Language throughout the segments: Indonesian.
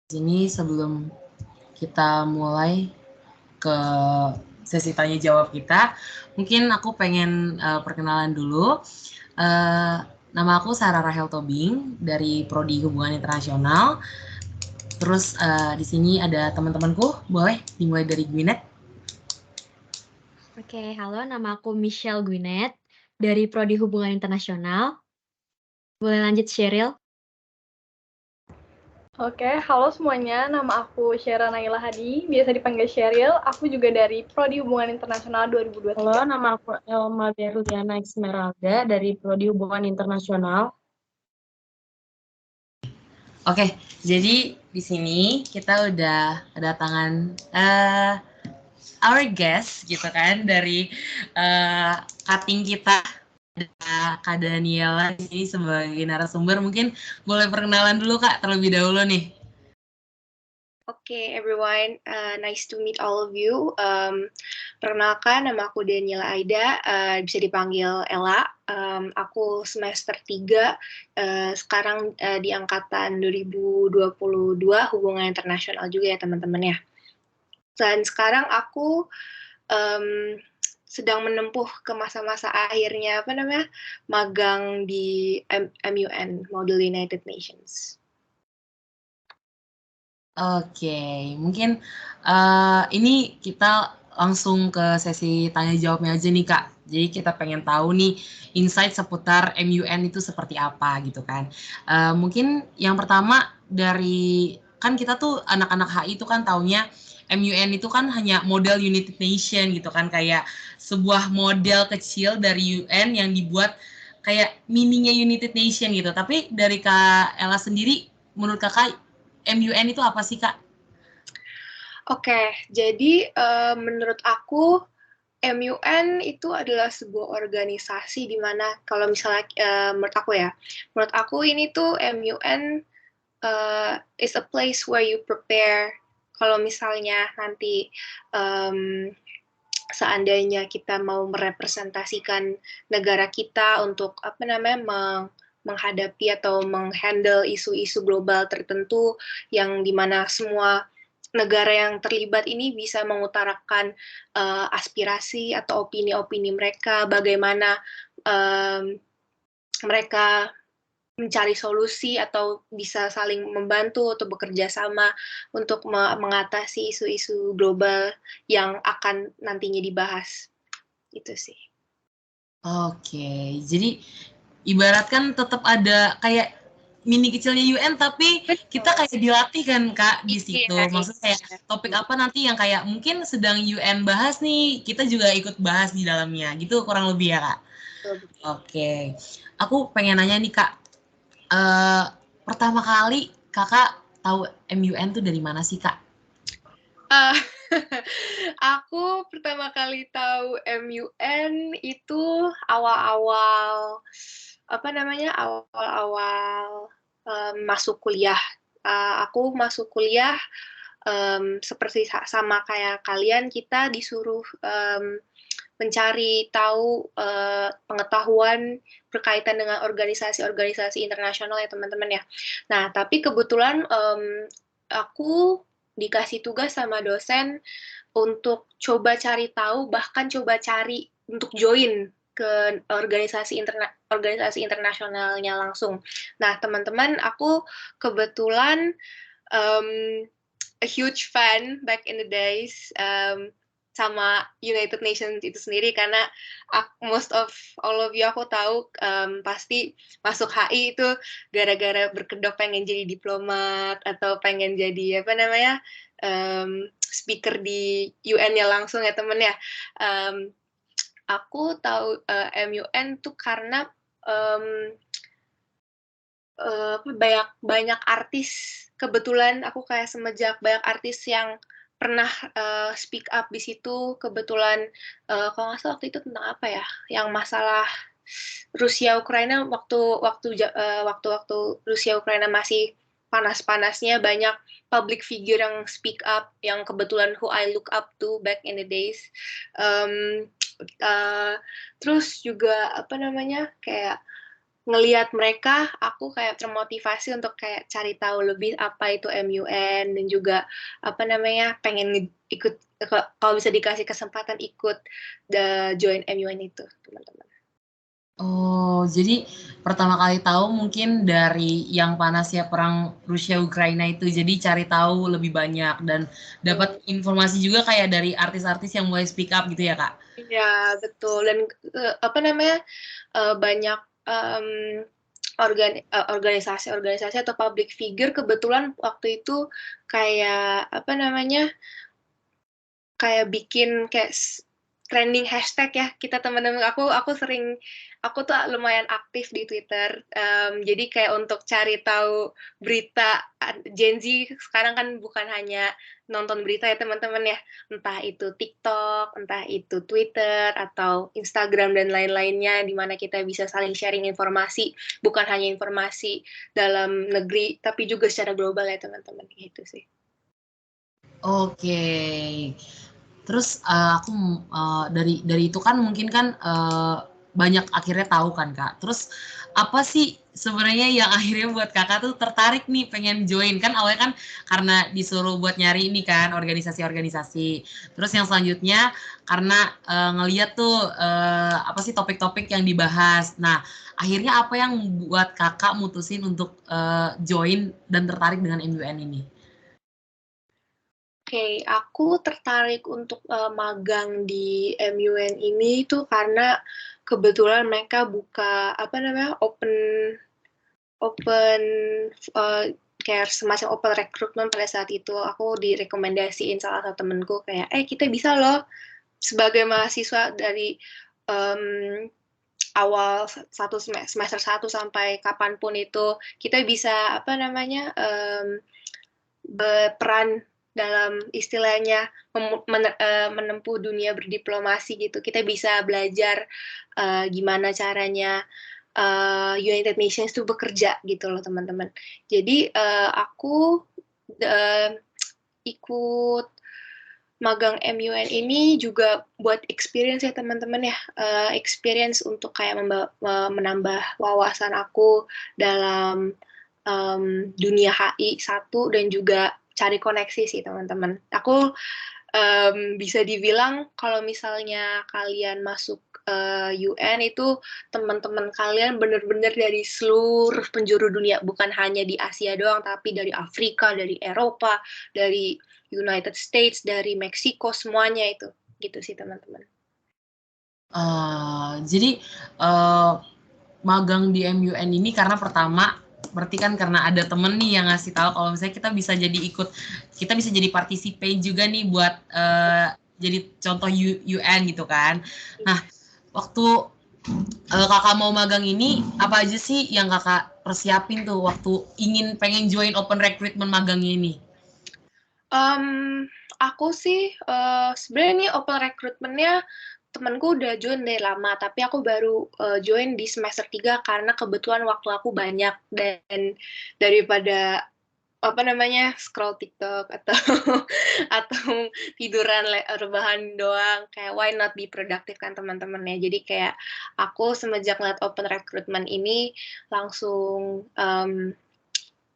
Sini sebelum kita mulai ke sesi tanya jawab kita, mungkin aku pengen perkenalan dulu. Nama aku Sarah Rahel Tobing dari Prodi Hubungan Internasional. Terus di sini ada teman-temanku, boleh dimulai dari Gwyneth. Oke, halo, nama aku Michelle Gwyneth dari Prodi Hubungan Internasional. Boleh lanjut, Sheryl? Oke, halo semuanya. Nama aku Syera Naila Hadi, biasa dipanggil Sheryl. Aku juga dari Prodi Hubungan Internasional 2023. Halo, nama aku Elma Beruliana Esmeralda dari Prodi Hubungan Internasional. Oke, jadi di sini kita udah kedatangan our guest gitu kan dari cutting kita. Ada Kak Daniela di sini sebagai narasumber. Mungkin boleh perkenalan dulu Kak terlebih dahulu nih. Okay, everyone, nice to meet all of you. Perkenalkan, nama aku Daniela Aida, bisa dipanggil Ella. Aku semester 3, sekarang di angkatan 2022, Hubungan Internasional juga ya teman-teman ya. Dan sekarang aku sedang menempuh ke masa-masa akhirnya, magang di MUN, Model United Nations. Oke, mungkin ini kita langsung ke sesi tanya jawabnya aja nih Kak. Jadi kita pengen tahu nih insight seputar MUN itu seperti apa gitu kan. Mungkin yang pertama dari, kan kita tuh anak-anak HI itu kan taunya MUN itu kan hanya model United Nation gitu kan, kayak sebuah model kecil dari UN yang dibuat kayak mininya United Nation gitu. Tapi dari Kak Ella sendiri, menurut Kakak MUN itu apa sih, Kak? Oke, jadi menurut aku MUN itu adalah sebuah organisasi di mana kalau misalnya menurut aku ini tuh MUN is a place where you prepare. Kalau misalnya nanti seandainya kita mau merepresentasikan negara kita untuk menghadapi atau menghandle isu-isu global tertentu yang dimana semua negara yang terlibat ini bisa mengutarakan aspirasi atau opini-opini mereka, bagaimana mereka mencari solusi atau bisa saling membantu atau bekerja sama untuk mengatasi isu-isu global yang akan nantinya dibahas. Itu sih. Oke, jadi ibaratkan tetap ada kayak mini kecilnya UN, tapi kita kayak dilatih kan Kak di situ. Maksudnya kayak topik apa nanti yang kayak mungkin sedang UN bahas nih, kita juga ikut bahas di dalamnya. Gitu kurang lebih ya Kak. Oke, aku pengen nanya nih Kak, pertama kali Kakak tahu MUN tuh dari mana sih Kak? Aku pertama kali tahu MUN itu awal-awal masuk kuliah. Aku masuk kuliah seperti sama kayak kalian, kita disuruh mencari tahu pengetahuan berkaitan dengan organisasi-organisasi internasional ya teman-teman ya. Nah, tapi kebetulan aku dikasih tugas sama dosen untuk coba cari tahu, bahkan coba cari untuk join ke organisasi internasionalnya langsung. Nah, teman-teman, aku kebetulan a huge fan back in the days sama United Nations itu sendiri, karena most of all of you aku tahu pasti masuk HI itu gara-gara berkedok pengen jadi diplomat atau pengen jadi speaker di UN-nya langsung ya temen ya. Aku tahu MUN tuh karena banyak artis, kebetulan aku kayak semenjak banyak artis yang pernah speak up di situ, kebetulan kalau nggak salah waktu itu tentang apa ya, yang masalah Rusia Ukraina, waktu Rusia Ukraina masih panas-panasnya, banyak public figure yang speak up, yang kebetulan who I look up to back in the days. Terus juga kayak ngelihat mereka, aku kayak termotivasi untuk kayak cari tahu lebih apa itu MUN, dan juga apa namanya, pengen ikut, kalau bisa dikasih kesempatan ikut join MUN itu, teman-teman. Oh, jadi pertama kali tahu mungkin dari yang panasnya perang Rusia Ukraina itu. Jadi cari tahu lebih banyak dan dapat informasi juga kayak dari artis-artis yang mulai speak up gitu ya, Kak? Iya, betul. Dan apa namanya, banyak organisasi-organisasi atau public figure kebetulan waktu itu kayak apa namanya, kayak bikin kayak trending hashtag ya, kita teman-teman aku tuh lumayan aktif di Twitter, jadi kayak untuk cari tahu berita. Gen Z sekarang kan bukan hanya nonton berita ya teman-teman ya, entah itu TikTok, entah itu Twitter atau Instagram dan lain-lainnya, di mana kita bisa saling sharing informasi, bukan hanya informasi dalam negeri tapi juga secara global ya teman-teman, gitu sih. Oke. Terus aku dari itu kan mungkin kan banyak akhirnya tahu kan, Kak. Terus apa sih sebenarnya yang akhirnya buat Kakak tuh tertarik nih pengen join? Kan awalnya kan karena disuruh buat nyari ini kan organisasi-organisasi. Terus yang selanjutnya karena ngeliat tuh apa sih topik-topik yang dibahas. Nah, akhirnya apa yang buat Kakak mutusin untuk join dan tertarik dengan MUN ini? Oke, aku tertarik untuk magang di MUN ini tuh karena kebetulan mereka buka apa namanya, open kayak semacam open recruitment. Pada saat itu aku direkomendasiin salah satu temenku kayak, kita bisa loh sebagai mahasiswa dari awal semester 1 sampai kapanpun itu, kita bisa apa namanya, berperan dalam istilahnya menempuh dunia berdiplomasi gitu. Kita bisa belajar gimana caranya United Nations itu bekerja gitu loh teman-teman. Jadi aku ikut magang MUN ini juga buat experience ya teman-teman ya, experience untuk kayak menambah wawasan aku dalam dunia HI satu, dan juga cari koneksi sih teman-teman. Aku bisa dibilang kalau misalnya kalian masuk UN itu teman-teman kalian benar-benar dari seluruh penjuru dunia, bukan hanya di Asia doang, tapi dari Afrika, dari Eropa, dari United States, dari Meksiko, semuanya itu, gitu sih teman-teman. Jadi magang di MUN ini karena pertama berarti kan karena ada temen nih yang ngasih tahu kalau misalnya kita bisa jadi participate juga nih buat jadi contoh UN gitu kan. Nah, waktu kakak mau magang ini apa aja sih yang kakak persiapin tuh waktu pengen join open recruitment magang ini? Aku sih sebenarnya ini open recruitment-nya temanku udah join dari lama, tapi aku baru join di semester 3 karena kebetulan waktu aku banyak, dan daripada apa namanya, scroll TikTok atau atau tiduran rebahan doang, kayak why not be productive kan teman-teman ya. Jadi kayak aku semenjak ngeliat open recruitment ini langsung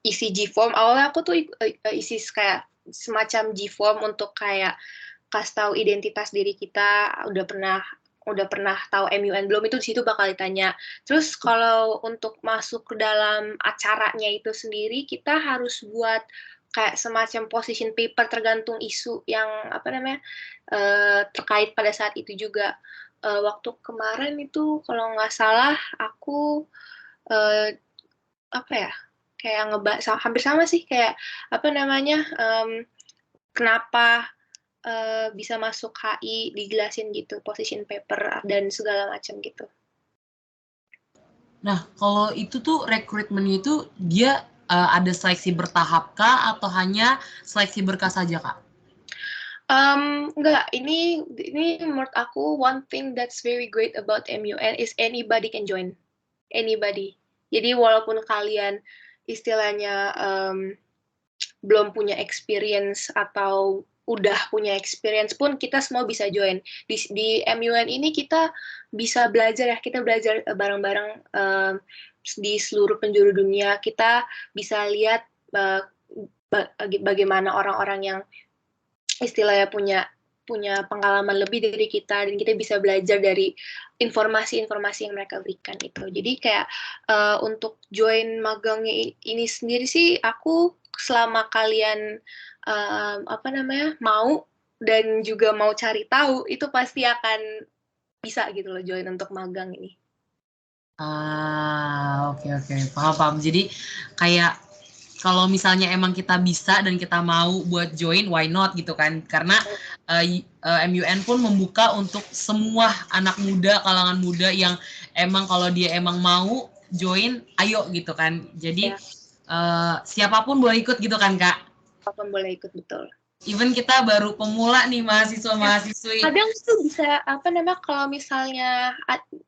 isi G-form. Awalnya aku tuh isi kayak semacam G-form untuk kayak kasih tahu identitas diri kita, udah pernah tahu MUN belum, itu di situ bakal ditanya. Terus kalau untuk masuk ke dalam acaranya itu sendiri, kita harus buat kayak semacam position paper tergantung isu yang apa namanya terkait pada saat itu juga. Waktu kemarin itu kalau nggak salah aku apa ya, kayak ngebahas hampir sama sih, kayak apa namanya, kenapa bisa masuk HI, dijelasin gitu, position paper dan segala macam gitu. Nah, kalau itu tuh rekrutmennya itu dia ada seleksi bertahap kah atau hanya seleksi berkas saja, Kak? Enggak, ini menurut aku one thing that's very great about MUN is anybody can join. Anybody. Jadi walaupun kalian istilahnya belum punya experience atau udah punya experience pun, kita semua bisa join. Di MUN ini kita bisa belajar ya, kita belajar bareng-bareng di seluruh penjuru dunia. Kita bisa lihat bagaimana orang-orang yang istilahnya punya pengalaman lebih dari kita, dan kita bisa belajar dari informasi-informasi yang mereka berikan itu. Jadi kayak untuk join magangnya ini sendiri sih, aku selama kalian mau dan juga mau cari tahu, itu pasti akan bisa gitu loh join untuk magang ini. Oke, paham. Jadi kayak kalau misalnya emang kita bisa dan kita mau buat join, why not gitu kan? Karena MUN pun membuka untuk semua anak muda, kalangan muda yang emang kalau dia emang mau join, ayo gitu kan. Jadi siapapun boleh ikut gitu kan, Kak? Siapapun boleh ikut, betul. Even kita baru pemula nih, mahasiswa-mahasiswi. Kadang tuh bisa kalau misalnya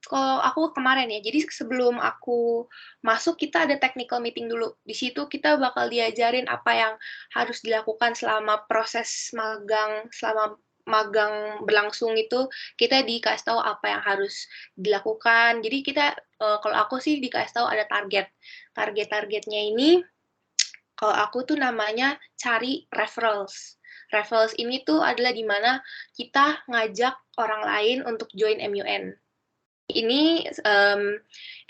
kalau aku kemarin ya, jadi sebelum aku masuk kita ada technical meeting dulu. Di situ kita bakal diajarin apa yang harus dilakukan selama proses magang, selama magang berlangsung itu kita dikasih tahu apa yang harus dilakukan. Jadi kita kalau aku sih dikasih tahu ada targetnya ini. Kalau aku tuh namanya cari referrals. Referrals ini tuh adalah di mana kita ngajak orang lain untuk join MUN. Ini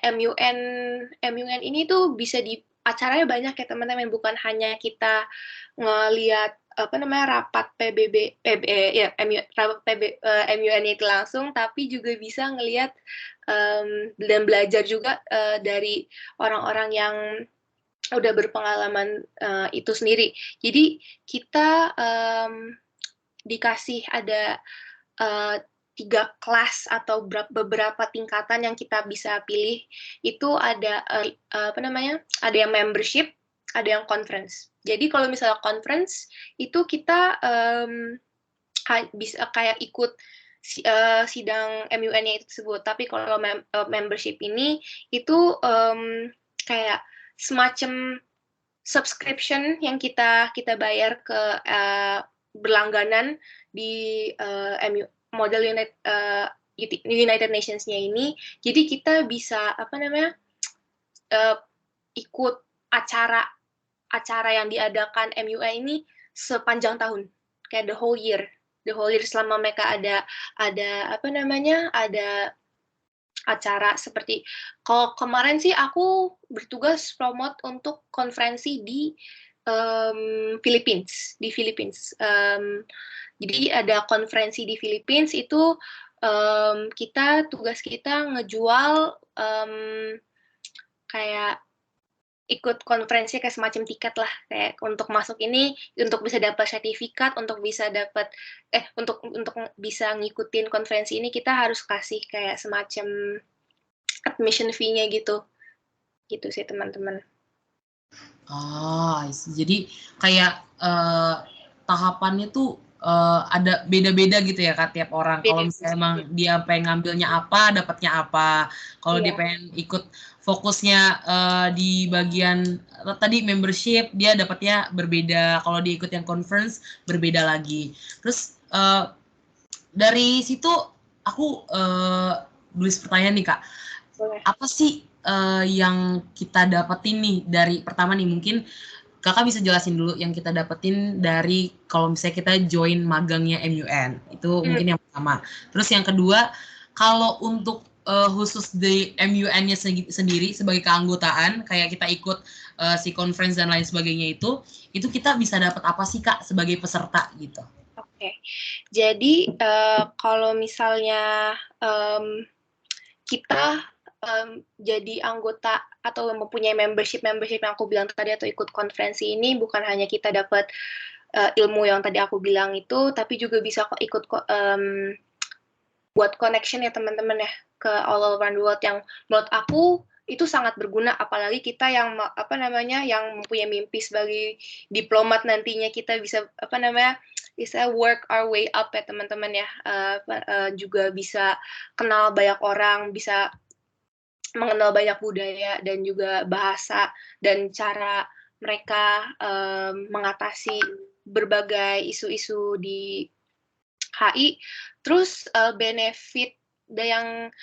MUN ini tuh bisa acaranya banyak ya teman-teman, bukan hanya kita ngelihat rapat MUN itu langsung, tapi juga bisa ngelihat dan belajar juga dari orang-orang yang udah berpengalaman itu sendiri. Jadi kita dikasih ada 3 kelas atau beberapa tingkatan yang kita bisa pilih. Itu ada ada yang membership, ada yang conference. Jadi kalau misalnya conference itu kita bisa kayak ikut sidang MUN-nya tersebut. Tapi kalau membership ini itu kayak semacam subscription yang kita bayar ke berlangganan di model United Nations-nya ini. Jadi kita bisa ikut acara yang diadakan MUN ini sepanjang tahun, kayak the whole year selama mereka ada acara seperti kalau kemarin sih aku bertugas promote untuk konferensi di Philippines. Jadi ada konferensi di Philippines itu tugas kita ngejual kayak ikut konferensi kayak semacam tiket lah, kayak untuk masuk ini, untuk bisa dapat sertifikat, untuk bisa untuk bisa ngikutin konferensi ini kita harus kasih kayak semacam admission fee-nya gitu sih teman-teman. Jadi kayak tahapannya tuh ada beda-beda gitu ya Kak, tiap orang. Kalau misalnya emang dia pengen ngambilnya apa, dapatnya apa. Kalau dia pengen ikut fokusnya di bagian tadi membership, dia dapatnya berbeda. Kalau dia ikut yang conference, berbeda lagi. Terus dari situ aku nulis pertanyaan nih Kak. Boleh. Apa sih yang kita dapetin nih dari pertama nih, mungkin Kakak bisa jelasin dulu yang kita dapetin dari kalau misalnya kita join magangnya MUN. Itu mungkin yang pertama. Terus yang kedua, kalau untuk khusus di MUN-nya sendiri sebagai keanggotaan, kayak kita ikut si conference dan lain sebagainya itu kita bisa dapat apa sih Kak sebagai peserta gitu? Oke. Jadi kalau misalnya kita jadi anggota atau mempunyai membership yang aku bilang tadi atau ikut konferensi ini, bukan hanya kita dapat ilmu yang tadi aku bilang itu, tapi juga bisa ikut buat connection ya teman-teman ya ke all around the world, yang menurut aku itu sangat berguna, apalagi kita yang yang mempunyai mimpi sebagai diplomat nantinya, kita bisa bisa work our way up ya teman-teman ya, juga bisa kenal banyak orang, bisa mengenal banyak budaya dan juga bahasa dan cara mereka mengatasi berbagai isu-isu di HI. Terus benefit yang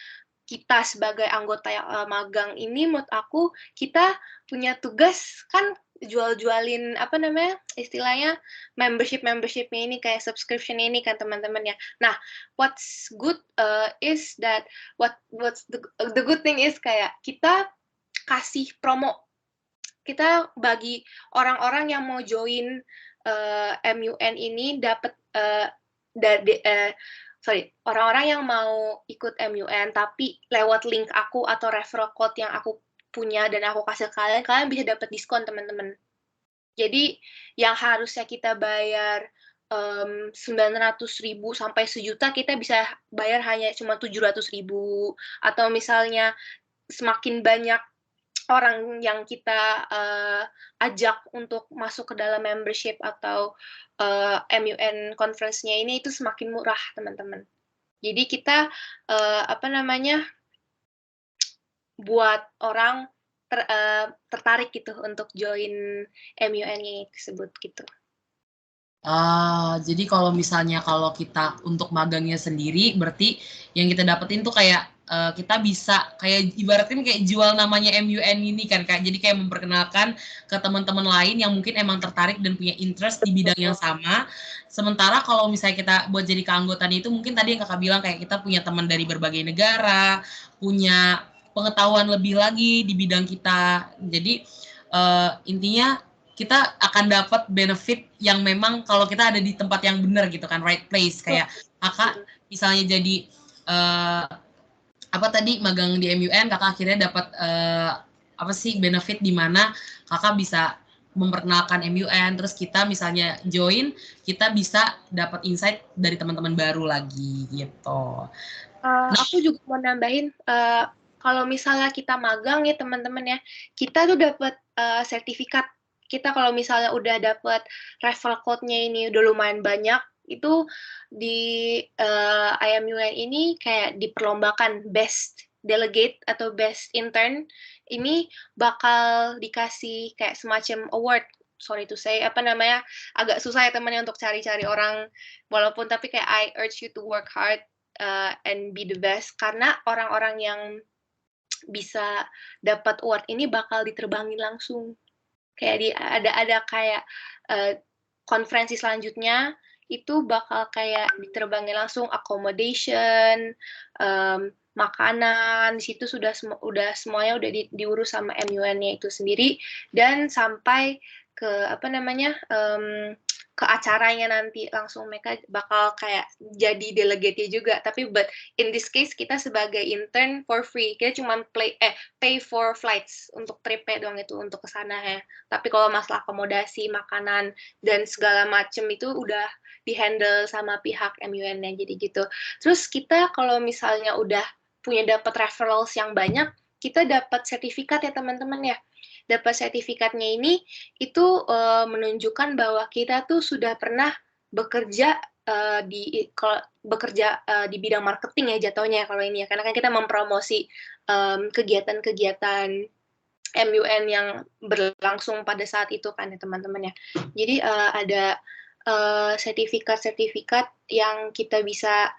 kita sebagai anggota yang magang ini, menurut aku kita punya tugas kan jual-jualin apa namanya istilahnya membershipnya ini kayak subscription ini kan teman-teman ya. Nah, what's good is that what's the good thing is kayak kita kasih promo, kita bagi orang-orang yang mau join MUN ini dapat orang-orang yang mau ikut MUN tapi lewat link aku atau referral code yang aku punya dan aku kasih ke kalian, kalian bisa dapat diskon teman-teman. Jadi yang harusnya kita bayar 900.000 sampai 1 juta, kita bisa bayar hanya cuma 700.000. Atau misalnya semakin banyak orang yang kita ajak untuk masuk ke dalam membership atau MUN conference-nya ini, itu semakin murah teman-teman. Jadi kita buat orang tertarik gitu untuk join MUN ini tersebut gitu. Jadi kalau misalnya kalau kita untuk magangnya sendiri, berarti yang kita dapetin tuh kayak kita bisa kayak ibaratkan kayak jual namanya MUN ini kan Kak. Jadi kayak memperkenalkan ke teman-teman lain yang mungkin emang tertarik dan punya interest di bidang yang sama. Sementara kalau misalnya kita buat jadi keanggotaan itu, mungkin tadi yang Kakak bilang kayak kita punya teman dari berbagai negara, punya pengetahuan lebih lagi di bidang kita. Jadi intinya kita akan dapat benefit yang memang kalau kita ada di tempat yang benar gitu kan, right place. Kayak Kakak misalnya jadi magang di MUN, Kakak akhirnya dapat benefit di mana Kakak bisa memperkenalkan MUN, terus kita misalnya join, kita bisa dapat insight dari teman-teman baru lagi gitu. Aku juga mau nambahin, kalau misalnya kita magang ya teman-teman ya, kita tuh dapat sertifikat. Kita kalau misalnya udah dapat referral code-nya ini udah lumayan banyak, itu di IMUN ini kayak diperlombakan best delegate atau best intern, ini bakal dikasih kayak semacam award. Sorry to say, agak susah ya teman-teman untuk cari-cari orang, walaupun tapi kayak I urge you to work hard and be the best, karena orang-orang yang bisa dapat award ini bakal diterbangin langsung. Kayak ada kayak konferensi selanjutnya itu bakal kayak diterbangin langsung, accommodation, makanan, di situ semuanya udah diurus sama MUN-nya itu sendiri, dan sampai ke ke acaranya nanti langsung mereka bakal kayak jadi delegate juga. Tapi but in this case kita sebagai intern for free, kita cuma pay for flights untuk tripnya doang itu untuk ke sana ya. Tapi kalau masalah akomodasi, makanan dan segala macem itu udah dihandle sama pihak MUN-nya, jadi gitu. Terus kita kalau misalnya udah dapat referrals yang banyak, kita dapat sertifikat ya teman-teman ya. Dapat sertifikatnya ini itu menunjukkan bahwa kita tuh sudah pernah bekerja di bidang marketing ya jatuhnya kalau ini ya, karena kan kita mempromosi kegiatan-kegiatan MUN yang berlangsung pada saat itu kan ya teman-teman ya. Jadi ada sertifikat-sertifikat yang kita bisa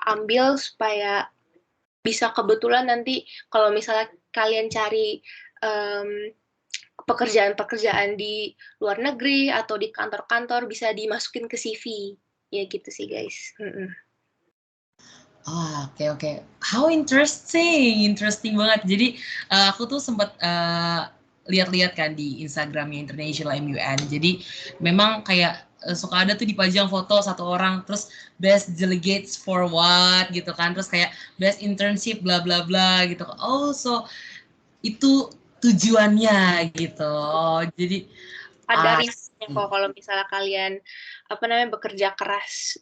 ambil supaya bisa kebetulan nanti kalau misalnya kalian cari pekerjaan-pekerjaan di luar negeri atau di kantor-kantor bisa dimasukin ke CV ya gitu sih guys. Oke. How interesting banget. Jadi aku tuh sempat lihat-lihat kan di Instagramnya International MUN. Jadi memang kayak suka ada tuh dipajang foto satu orang, terus best delegates for what gitu kan, terus kayak best internship bla bla bla gitu. Oh so itu tujuannya gitu. Jadi ada risknya kok kalau misalnya kalian bekerja keras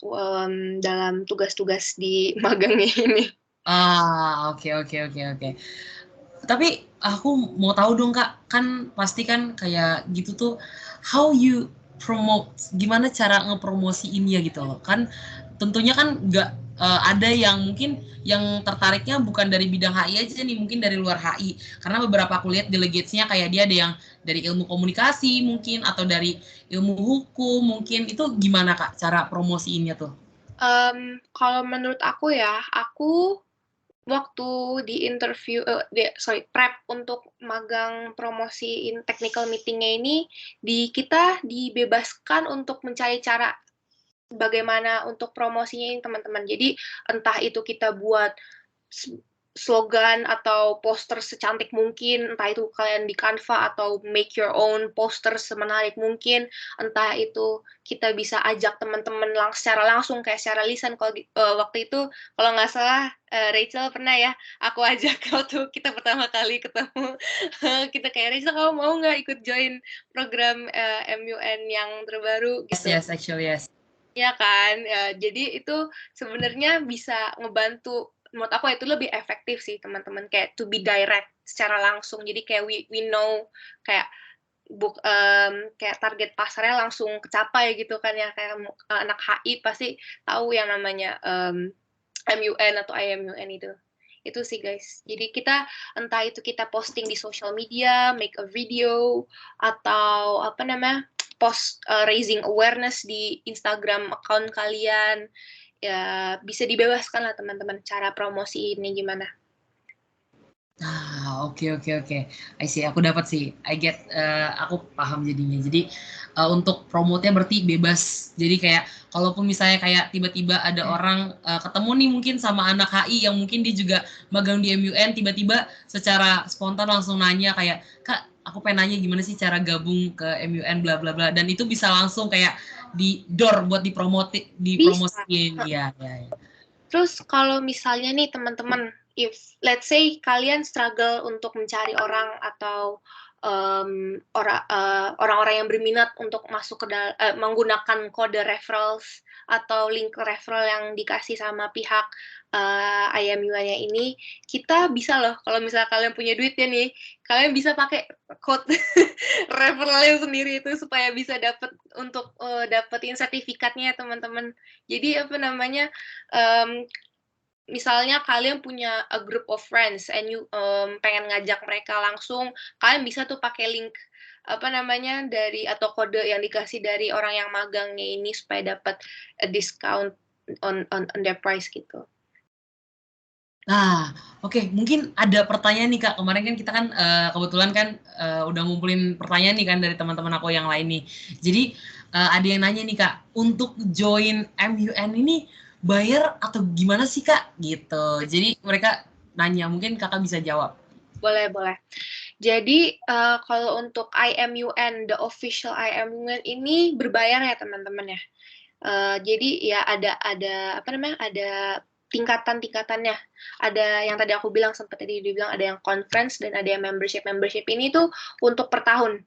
dalam tugas-tugas di magangnya ini. Oke. Tapi aku mau tahu dong Kak, kan pasti kan kayak gitu tuh, how you promote, gimana cara ngepromosiinnya gitu loh. Kan tentunya kan nggak ada yang mungkin yang tertariknya bukan dari bidang HI aja nih, mungkin dari luar HI. Karena beberapa aku lihat delegatesnya kayak dia ada yang dari ilmu komunikasi mungkin, atau dari ilmu hukum mungkin. Itu gimana Kak cara promosiinnya tuh? Kalau menurut aku ya, aku waktu di interview, prep untuk magang promosiin technical meetingnya ini, kita dibebaskan untuk mencari cara bagaimana untuk promosinya ini teman-teman. Jadi entah itu kita buat slogan atau poster secantik mungkin, entah itu kalian di Canva atau make your own poster semenarik mungkin, entah itu kita bisa ajak teman-teman secara langsung kayak secara lisan. Kalau waktu itu kalau nggak salah Rachel pernah ya aku ajak waktu kita pertama kali ketemu kita kayak Rachel kamu mau nggak ikut join program MUN yang terbaru gitu. Yes, actually yes. Ya kan, jadi itu sebenarnya bisa ngebantu, menurut aku itu lebih efektif sih teman-teman, kayak to be direct secara langsung. Jadi kayak we know kayak kayak target pasarnya langsung kecapai gitu kan ya, kayak anak HI pasti tahu yang namanya MUN atau IMUN itu. Itu sih guys. Jadi kita entah itu kita posting di social media, make a video, atau apa namanya, post raising awareness di Instagram account kalian, ya bisa dibebaskan lah teman-teman cara promosi ini gimana. Oke. I see, aku dapat sih. I get, aku paham jadinya. Jadi untuk promote-nya berarti bebas. Jadi kayak kalaupun misalnya kayak tiba-tiba ada orang ketemu nih mungkin sama anak HI yang mungkin dia juga magang di MUN, tiba-tiba secara spontan langsung nanya kayak, Kak, aku pengen nanya gimana sih cara gabung ke MUN bla bla bla, dan itu bisa langsung kayak di door buat dipromosiin. Iya. Terus kalau misalnya nih teman-teman, if let's say kalian struggle untuk mencari orang atau orang-orang yang berminat untuk masuk ke menggunakan kode referrals atau link referral yang dikasih sama pihak IMUN-nya ini, kita bisa loh kalau misalnya kalian punya duitnya nih, kalian bisa pakai code referralnya sendiri itu supaya bisa dapetin sertifikatnya teman-teman. Jadi apa namanya, misalnya kalian punya a group of friends and you pengen ngajak mereka langsung, kalian bisa tuh pakai link apa namanya dari atau kode yang dikasih dari orang yang magangnya ini supaya dapat a discount on their price gitu. Nah, oke, mungkin ada pertanyaan nih Kak. Kemarin kan kita kan kebetulan kan udah ngumpulin pertanyaan nih kan dari teman-teman aku yang lain nih. Jadi ada yang nanya nih Kak, untuk join MUN ini bayar atau gimana sih Kak? Gitu. Jadi mereka nanya, mungkin Kakak bisa jawab. Boleh. Jadi kalau untuk IMUN, the official IMUN ini berbayar ya teman-teman ya. Jadi ya ada apa namanya, ada tingkatan-tingkatannya. Ada yang tadi aku bilang, sempat tadi dibilang ada yang conference dan ada yang membership. Membership ini tuh untuk per tahun.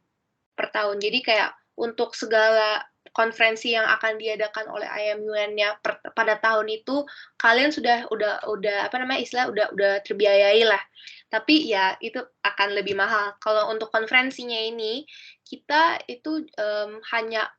Jadi kayak untuk segala konferensi yang akan diadakan oleh IMUN-nya pada tahun itu, kalian udah apa namanya, istilah udah terbiayai lah. Tapi ya itu akan lebih mahal. Kalau untuk konferensinya ini, kita itu hanya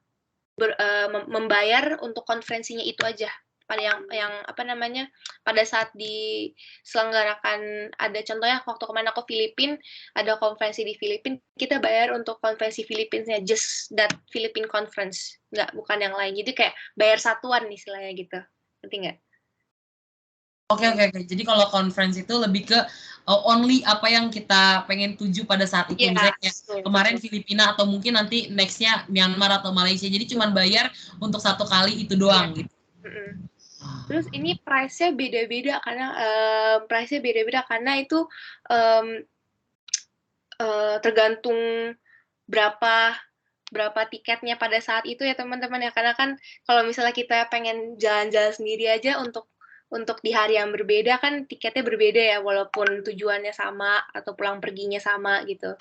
membayar untuk konferensinya itu aja. Pada yang apa namanya, pada saat diselenggarakan, ada contohnya waktu kemarin aku Filipina, ada konferensi di Filipina, kita bayar untuk konferensi Filipina, just that Philippine conference, bukan yang lain. Jadi kayak bayar satuan istilahnya gitu, ngerti nggak? Oke. Jadi kalau conference itu lebih ke only apa yang kita pengen tuju pada saat itu. Misalnya kayak kemarin Filipina atau mungkin nanti nextnya Myanmar atau Malaysia. Jadi cuma bayar untuk satu kali itu doang gitu. Terus ini price-nya beda-beda karena itu tergantung berapa tiketnya pada saat itu ya teman-teman ya. Karena kan kalau misalnya kita pengen jalan-jalan sendiri aja untuk di hari yang berbeda kan tiketnya berbeda ya, walaupun tujuannya sama atau pulang perginya sama gitu.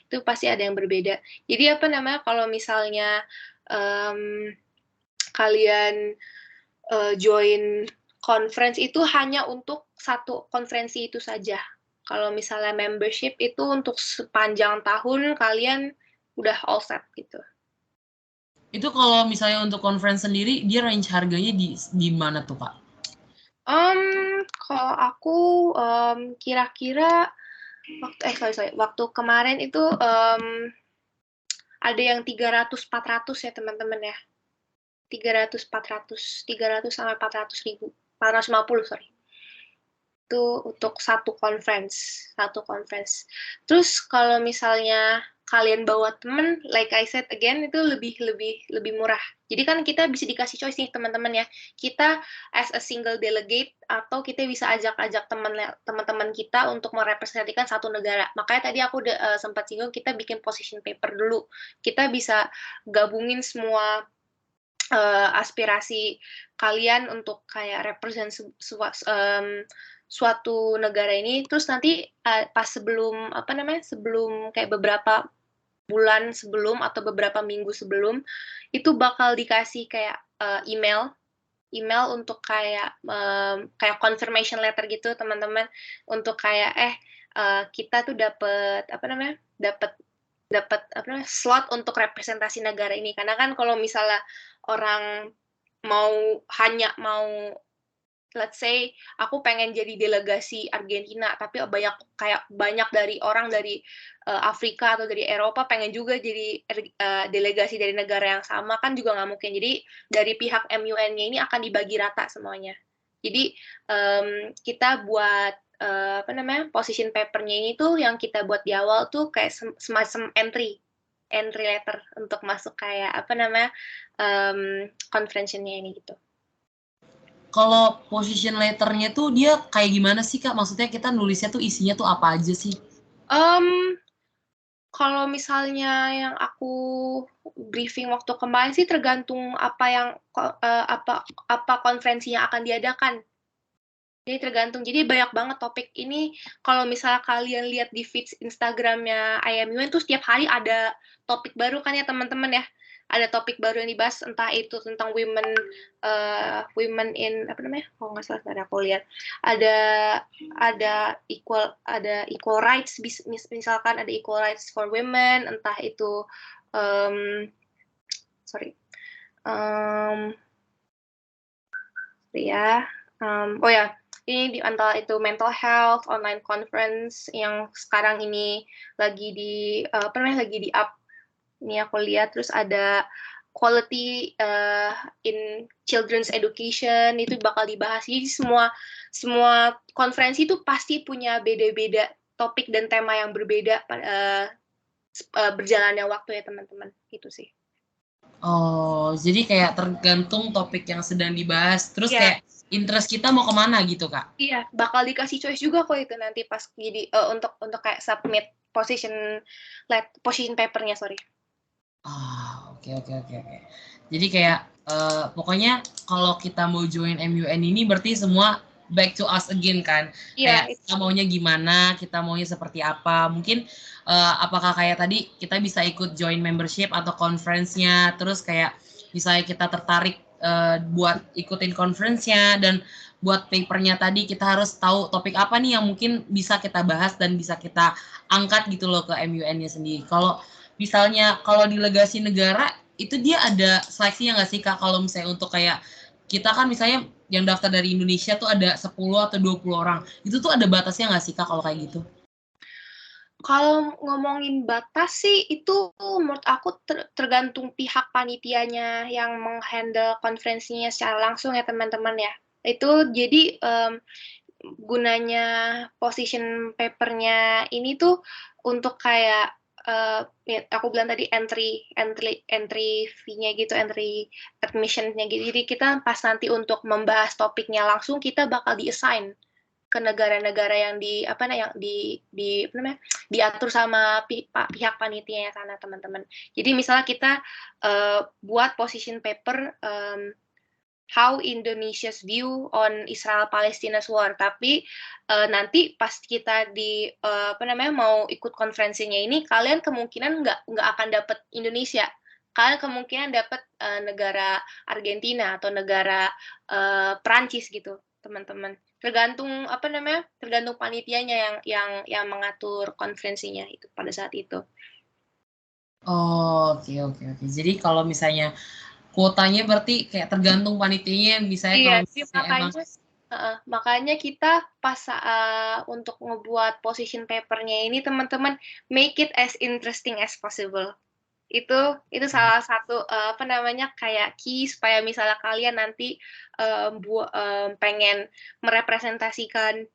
Itu pasti ada yang berbeda. Jadi apa namanya, kalau misalnya kalian join conference itu hanya untuk satu konferensi itu saja. Kalau misalnya membership itu untuk sepanjang tahun kalian udah all set gitu. Itu kalau misalnya untuk conference sendiri, dia range harganya di mana tuh Kak? Kalau aku kira-kira waktu kemarin itu ada yang 300-400 ya teman-teman ya. 300 sampai 400 ribu. 450, sorry. itu untuk satu conference. Terus kalau misalnya kalian bawa temen, like I said again, itu lebih murah. Jadi kan kita bisa dikasih choice nih teman-teman ya. Kita as a single delegate atau kita bisa ajak-ajak teman-teman kita untuk merepresentasikan satu negara. Makanya tadi aku sempat singgung kita bikin position paper dulu. Kita bisa gabungin semua aspirasi kalian untuk kayak represent suatu negara ini. Terus nanti pas sebelum kayak beberapa bulan sebelum atau beberapa minggu sebelum itu bakal dikasih kayak email untuk kayak confirmation letter gitu teman-teman, untuk kayak kita tuh dapat slot untuk representasi negara ini. Karena kan kalau misalnya orang hanya mau let's say aku pengen jadi delegasi Argentina, tapi banyak dari orang dari Afrika atau dari Eropa pengen juga jadi delegasi dari negara yang sama, kan juga nggak mungkin. Jadi dari pihak MUN-nya ini akan dibagi rata semuanya. Jadi kita buat position paper-nya ini tuh yang kita buat di awal tuh kayak semacam entry letter untuk masuk kayak convention-nya ini gitu. Kalau position letter-nya tuh dia kayak gimana sih Kak? Maksudnya kita nulisnya tuh isinya tuh apa aja sih? Kalau misalnya yang aku briefing waktu kemarin sih tergantung apa konferensi yang akan diadakan. Jadi tergantung. Jadi banyak banget topik ini. Kalau misalnya kalian lihat di feeds Instagramnya IMUN tuh setiap hari ada topik baru kan ya teman-teman ya. Ada topik baru yang dibahas, entah itu tentang women in kalau nggak salah tadi aku lihat ada equal rights, misalkan ada equal rights for women, entah itu ini antara itu mental health, online conference yang sekarang ini lagi di up. Ini aku lihat. Terus ada quality in children's education, itu bakal dibahas. Jadi semua konferensi itu pasti punya beda-beda topik dan tema yang berbeda berjalannya waktu ya teman-teman. Gitu sih. Oh, jadi kayak tergantung topik yang sedang dibahas. Terus kayak interest kita mau kemana gitu Kak? Iya, bakal dikasih choice juga kok itu nanti pas jadi untuk kayak submit position paper-nya, sorry. Oke. Jadi kayak pokoknya kalau kita mau join MUN ini berarti semua back to us again kan? Kayak kita maunya gimana, kita maunya seperti apa. Mungkin apakah kayak tadi kita bisa ikut join membership atau conference-nya, terus kayak misalnya kita tertarik buat ikutin conference-nya, dan buat paper-nya tadi kita harus tahu topik apa nih yang mungkin bisa kita bahas dan bisa kita angkat gitu loh ke MUN-nya sendiri. Kalau misalnya kalau delegasi negara itu dia ada seleksinya nggak sih Kak? Kalau misalnya untuk kayak kita kan misalnya yang daftar dari Indonesia tuh ada 10 atau 20 orang. Itu tuh ada batasnya nggak sih Kak kalau kayak gitu? Kalau ngomongin batas sih itu menurut aku tergantung pihak panitianya yang menghandle konferensinya secara langsung ya teman-teman ya. Itu jadi gunanya position paper-nya ini tuh untuk kayak aku bilang tadi entry fee-nya gitu, entry admission-nya gitu. Jadi kita pas nanti untuk membahas topiknya langsung kita bakal di-assign ke negara-negara yang diatur sama pihak panitianya sana teman-teman. Jadi misalnya kita buat position paper how Indonesia's view on Israel-Palestina's war, tapi nanti pas kita mau ikut konferensinya ini, kalian kemungkinan nggak akan dapat Indonesia, kalian kemungkinan dapat negara Argentina atau negara Perancis gitu teman-teman. Tergantung tergantung panitianya yang mengatur konferensinya itu pada saat itu. Oke. Jadi kalau misalnya kuotanya berarti kayak tergantung panitianya, misalnya kalau makanya kita pas untuk ngebuat position paper-nya ini teman-teman make it as interesting as possible. Itu salah satu kayak key supaya misalnya kalian nanti pengen merepresentasikan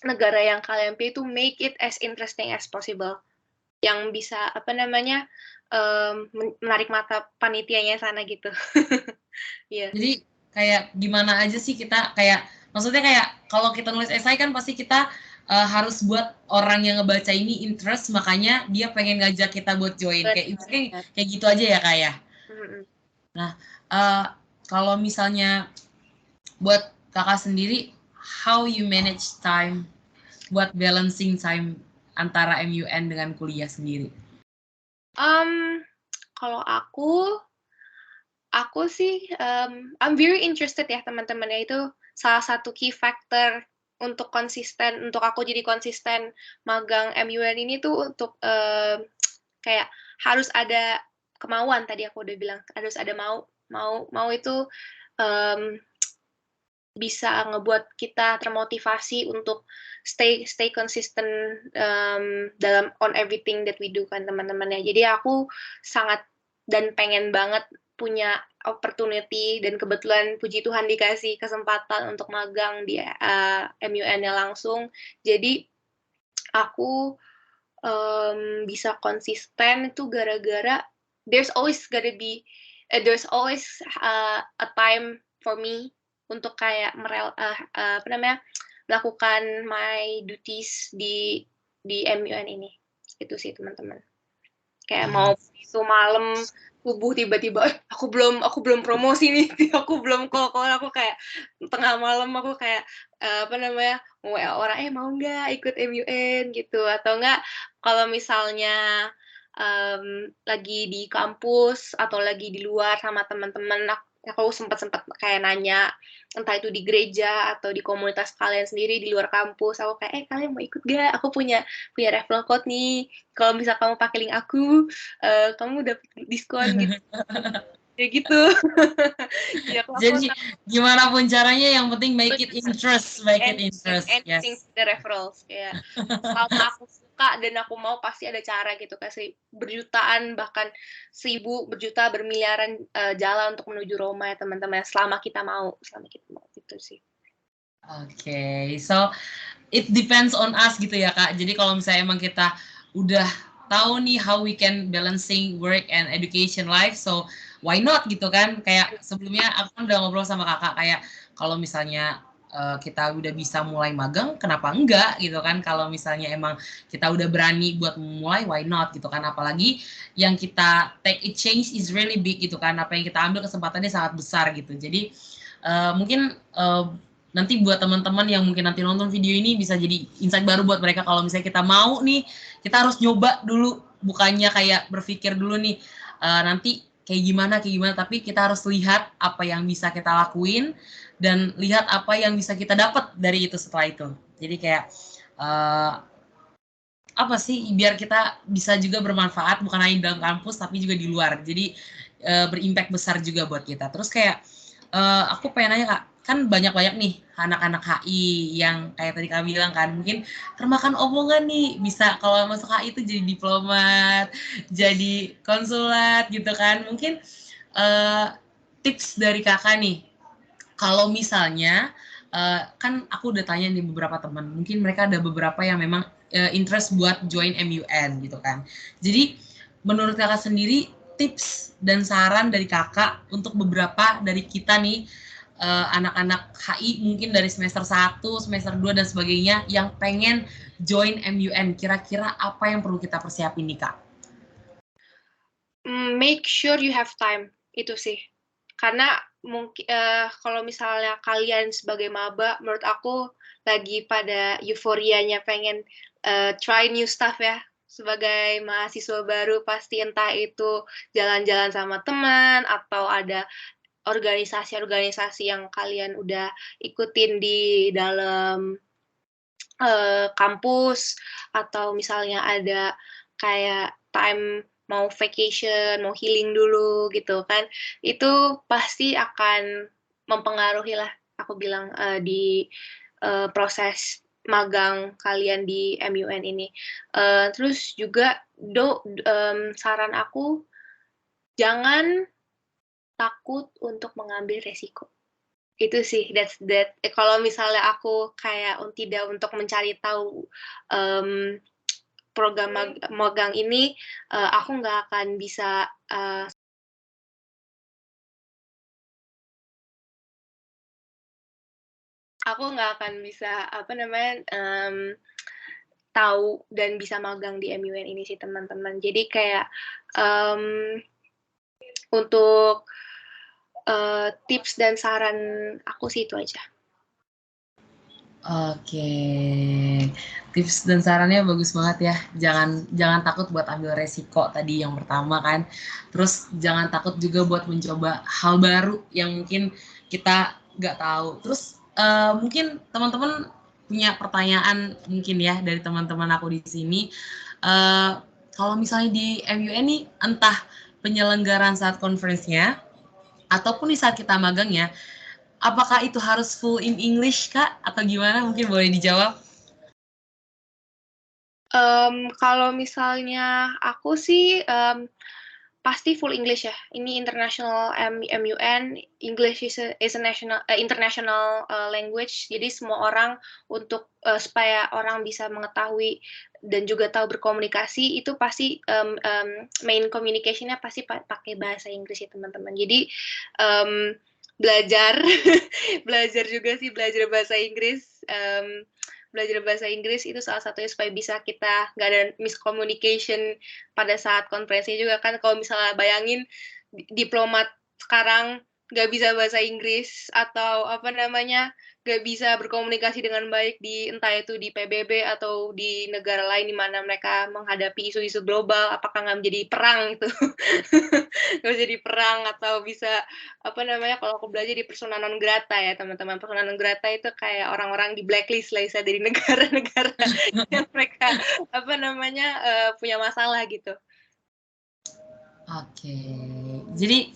negara yang kalian pilih itu make it as interesting as possible, yang bisa menarik mata panitianya sana gitu. Iya. Jadi kayak gimana aja sih kita kayak maksudnya kayak kalau kita nulis esai kan pasti kita harus buat orang yang ngebaca ini interest, makanya dia pengen ngajak kita buat join kayak itu kayak gitu aja ya Kak ya. Nah, kalau misalnya buat Kakak sendiri, how you manage time buat balancing time antara MUN dengan kuliah sendiri? Kalau aku sih, I'm very interested ya teman-temannya, itu salah satu key factor untuk aku jadi konsisten magang MUN ini tuh untuk kayak harus ada kemauan, tadi aku udah bilang, harus ada mau itu bisa ngebuat kita termotivasi untuk stay consistent dalam on everything that we do kan teman-temannya. Jadi aku sangat dan pengen banget punya opportunity dan kebetulan puji Tuhan dikasih kesempatan untuk magang di MUN-nya langsung. Jadi aku bisa konsisten itu gara-gara there's always a time for me untuk kayak melakukan my duties di MUN ini. Itu sih teman-teman. Kayak mau itu malam subuh tiba-tiba aku belum promosi nih, aku belum call aku kayak tengah malam aku kayak WA orang mau nggak ikut MUN gitu, atau enggak kalau misalnya lagi di kampus atau lagi di luar sama teman-teman, aku sempat kayak nanya, entah itu di gereja atau di komunitas kalian sendiri di luar kampus, aku kayak kalian mau ikut gak? Aku punya referral code nih, kalau misal kamu pakai link aku, kamu dapat diskon gitu. Kayak gitu. Ya, jadi gimana pun caranya yang penting make it interest. Yes. The referrals ya. Selama aku suka dan aku mau, pasti ada cara gitu, kasih berjutaan bahkan 1.000 berjuta bermiliaran jalan untuk menuju Roma ya teman-teman, selama kita mau gitu sih. Oke, so it depends on us gitu ya Kak. Jadi kalau misalnya emang kita udah tahu nih how we can balancing work and education life, so why not gitu kan. Kayak sebelumnya aku kan udah ngobrol sama Kakak kayak kalau misalnya kita udah bisa mulai magang, kenapa enggak gitu kan. Kalau misalnya emang kita udah berani buat mulai, why not gitu kan. Apalagi yang kita take a change is really big gitu kan. Apa yang kita ambil kesempatannya sangat besar gitu. Jadi mungkin nanti buat teman-teman yang mungkin nanti nonton video ini bisa jadi insight baru buat mereka. Kalau misalnya kita mau nih, kita harus nyoba dulu, bukannya kayak berpikir dulu nih nanti kayak gimana, tapi kita harus lihat apa yang bisa kita lakuin dan lihat apa yang bisa kita dapat dari itu setelah itu. Jadi kayak apa sih, biar kita bisa juga bermanfaat bukan hanya di dalam kampus tapi juga di luar. Jadi berimpact besar juga buat kita. Terus kayak aku pengen nanya Kak, kan banyak-banyak nih anak-anak HI yang kayak tadi Kak bilang kan, mungkin termakan omongan nih, bisa kalau masuk HI itu jadi diplomat, jadi konsulat gitu kan. Mungkin tips dari Kakak nih, kalau misalnya kan aku udah tanya nih beberapa teman, mungkin mereka ada beberapa yang memang interest buat join MUN gitu kan. Jadi menurut Kakak sendiri, tips dan saran dari Kakak untuk beberapa dari kita nih anak-anak HI mungkin dari semester 1, semester 2 dan sebagainya yang pengen join MUN, kira-kira apa yang perlu kita persiapin nih Kak? Make sure you have time, itu sih. Karena mungkin kalau misalnya kalian sebagai maba, menurut aku lagi pada euforianya pengen try new stuff ya. Sebagai mahasiswa baru pasti entah itu jalan-jalan sama teman atau ada organisasi-organisasi yang kalian udah ikutin di dalam kampus, atau misalnya ada kayak time mau vacation, mau healing dulu gitu kan, itu pasti akan mempengaruhi lah, aku bilang di proses magang kalian di MUN ini. Terus juga saran aku, jangan takut untuk mengambil resiko. Itu sih, that's that. Kalau misalnya aku kayak tidak untuk mencari tahu program magang ini, aku nggak akan bisa tahu dan bisa magang di MUN ini sih teman-teman. Jadi kayak untuk tips dan saran aku sih itu aja. Oke, tips dan sarannya bagus banget ya. Jangan takut buat ambil resiko tadi yang pertama kan. Terus jangan takut juga buat mencoba hal baru yang mungkin kita nggak tahu. Terus mungkin teman-teman punya pertanyaan mungkin ya dari teman-teman aku di sini. Kalau misalnya di MUN nih entah penyelenggaraan saat conference-nya ataupun di saat kita magang ya, apakah itu harus full in English, Kak? Atau gimana? Mungkin boleh dijawab. Kalau misalnya aku sih pasti full English ya. Ini international MUN, English is a national international language. Jadi semua orang untuk supaya orang bisa mengetahui dan juga tahu berkomunikasi itu pasti main communication-nya pasti pakai bahasa Inggris ya teman-teman. Jadi belajar belajar juga sih belajar bahasa Inggris. Belajar bahasa Inggris itu salah satunya supaya bisa kita nggak ada miscommunication pada saat konferensi juga kan. Kalau misalnya bayangin diplomat sekarang nggak bisa bahasa Inggris atau nggak bisa berkomunikasi dengan baik di entah itu di PBB atau di negara lain di mana mereka menghadapi isu-isu global, apakah nggak menjadi perang itu nggak jadi perang atau bisa kalau aku belajar di persona non grata ya teman-teman. Persona non grata itu kayak orang-orang di blacklist lah dari negara-negara yang mereka punya masalah gitu. Oke, jadi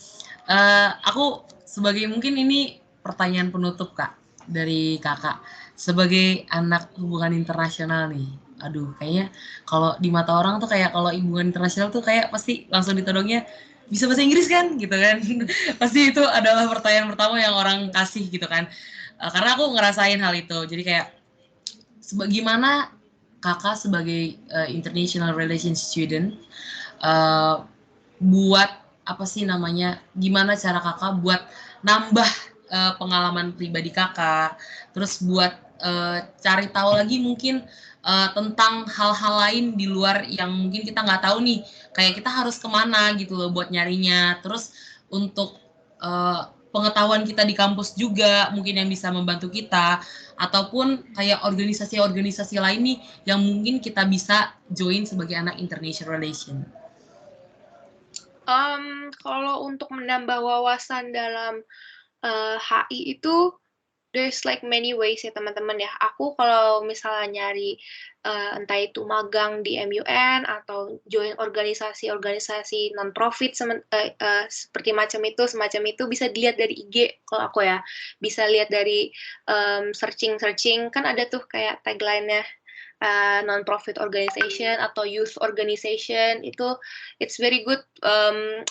aku sebagai mungkin ini pertanyaan penutup Kak dari Kakak sebagai anak hubungan internasional nih. Aduh, kayaknya kalau di mata orang tuh kayak kalau hubungan internasional tuh kayak pasti langsung ditodongnya bisa bahasa Inggris kan, gitu kan? Pasti itu adalah pertanyaan pertama yang orang kasih gitu kan. Karena aku ngerasain hal itu. Jadi kayak gimana Kakak sebagai international relations student buat apa sih namanya, gimana cara Kakak buat nambah pengalaman pribadi Kakak, terus buat cari tahu lagi mungkin tentang hal-hal lain di luar yang mungkin kita nggak tahu nih, kayak kita harus kemana gitu loh buat nyarinya, terus untuk pengetahuan kita di kampus juga mungkin yang bisa membantu kita, ataupun kayak organisasi-organisasi lain nih yang mungkin kita bisa join sebagai anak international relation. Kalau untuk menambah wawasan dalam HI itu there's like many ways ya teman-teman ya. Aku kalau misalnya nyari entah itu magang di MUN atau join organisasi-organisasi non-profit seperti semacam itu bisa dilihat dari IG kalau aku ya. Bisa lihat dari searching kan ada tuh kayak tagline-nya non-profit organization atau youth organization itu it's very good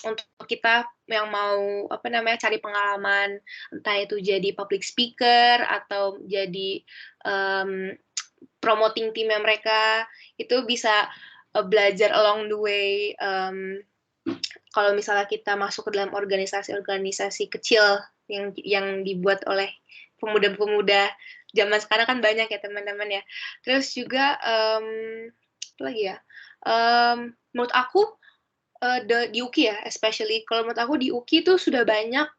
untuk kita yang mau cari pengalaman entah itu jadi public speaker atau jadi promoting timnya mereka itu bisa belajar along the way. Kalau misalnya kita masuk ke dalam organisasi-organisasi kecil yang dibuat oleh pemuda-pemuda zaman sekarang kan banyak ya teman-teman ya. Terus juga apa lagi ya? Menurut aku di UKI ya, especially kalau menurut aku di UKI itu sudah banyak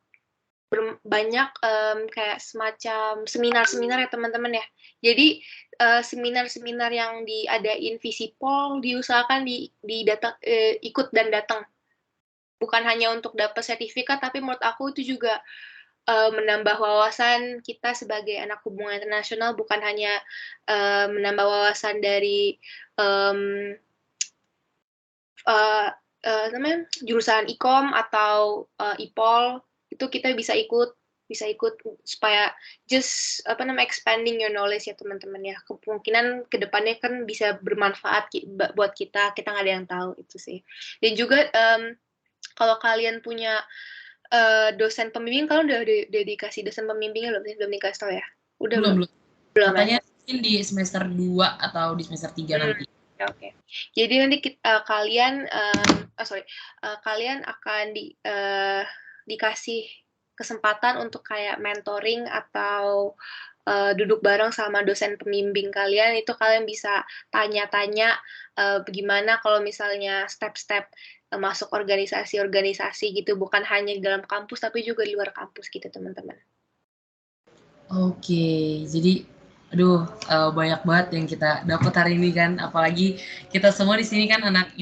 kayak semacam seminar-seminar ya teman-teman ya. Jadi seminar-seminar yang diadain Visipol diusahakan ikut dan datang. Bukan hanya untuk dapat sertifikat, tapi menurut aku itu juga menambah wawasan kita sebagai anak hubungan internasional, bukan hanya menambah wawasan dari jurusan IKOM atau IPOL, itu kita bisa ikut supaya just expanding your knowledge ya teman-teman ya. Kemungkinan kedepannya kan bisa bermanfaat buat kita nggak ada yang tahu itu sih. Dan juga kalau kalian punya dosen pembimbing, kalau udah dikasih dosen pembimbingnya belum sih? Belum dikasih tau ya? Udah Belum. Belum ya? Katanya mungkin di semester 2 atau di semester 3 nanti. Oke. Jadi nanti kalian akan dikasih kesempatan untuk kayak mentoring atau duduk bareng sama dosen pembimbing kalian. Itu kalian bisa tanya-tanya gimana kalau misalnya step-step masuk organisasi-organisasi gitu, bukan hanya di dalam kampus tapi juga di luar kampus gitu, teman-teman. Oke, jadi aduh banyak banget yang kita dapat hari ini kan, apalagi kita semua di sini kan anak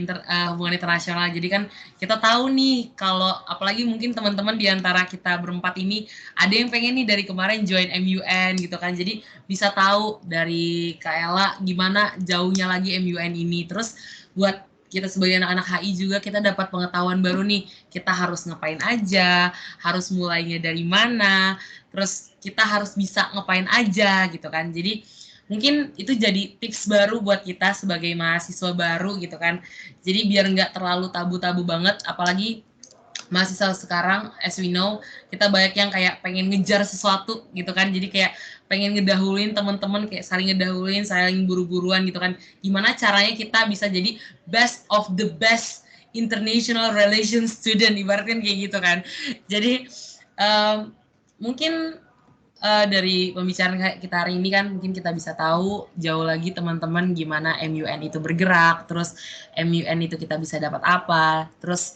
hubungan internasional, jadi kan kita tahu nih kalau apalagi mungkin teman-teman di antara kita berempat ini ada yang pengen nih dari kemarin join MUN gitu kan, jadi bisa tahu dari Kak Ella gimana jauhnya lagi MUN ini. Terus buat kita sebagai anak-anak HI juga kita dapat pengetahuan baru nih, kita harus ngapain aja, harus mulainya dari mana, terus kita harus bisa ngapain aja gitu kan. Jadi mungkin itu jadi tips baru buat kita sebagai mahasiswa baru gitu kan. Jadi biar nggak terlalu tabu-tabu banget, apalagi mahasiswa sekarang, as we know, kita banyak yang kayak pengen ngejar sesuatu gitu kan. Jadi kayak pengen ngedahuluin teman-teman, kayak saling ngedahuluin, saling buru-buruan gitu kan. Gimana caranya kita bisa jadi best of the best international relations student, ibaratnya kayak gitu kan. Jadi mungkin dari pembicaraan kita hari ini kan mungkin kita bisa tahu jauh lagi teman-teman gimana MUN itu bergerak, terus MUN itu kita bisa dapat apa, terus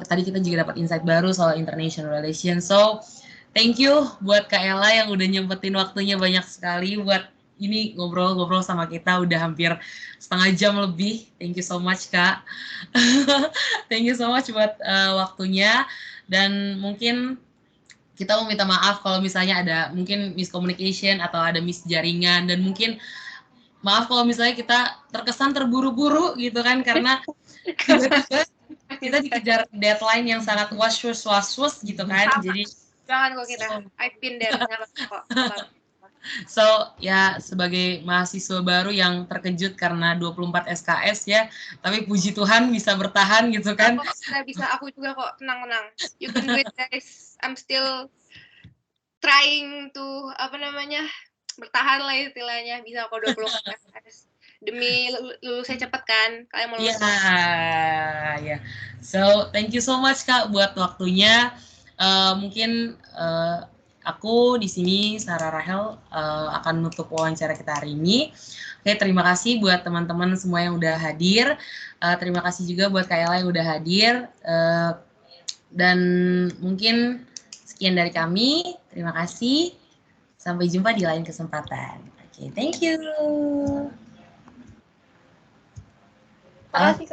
tadi kita juga dapat insight baru soal international relations. So thank you buat Kak Ella yang udah nyempetin waktunya banyak sekali buat ini ngobrol-ngobrol sama kita, udah hampir setengah jam lebih. Thank you so much Kak. Thank you so much buat waktunya, dan mungkin kita mau minta maaf kalau misalnya ada mungkin miscommunication atau ada misjaringan, dan mungkin maaf kalau misalnya kita terkesan terburu-buru gitu kan, karena tiba-tiba kita dikejar deadline yang sangat was gitu kan. Jadi jangan kok kita, I've been there. So ya sebagai mahasiswa baru yang terkejut karena 24 SKS ya, tapi puji Tuhan bisa bertahan gitu kan. Bisa, aku juga kok, tenang. You can do it guys. I'm still trying to bertahan lah istilahnya, bisa kok 24 SKS. Demi lulusnya cepet kan, kalian mau lulus. Iya. So thank you so much Kak buat waktunya. Mungkin aku di sini Sarah Rahel akan menutup wawancara kita hari ini. Oke, terima kasih buat teman-teman semua yang udah hadir. Terima kasih juga buat Kak Ella yang udah hadir. Dan mungkin sekian dari kami. Terima kasih. Sampai jumpa di lain kesempatan. Oke, thank you. Makasih Kak.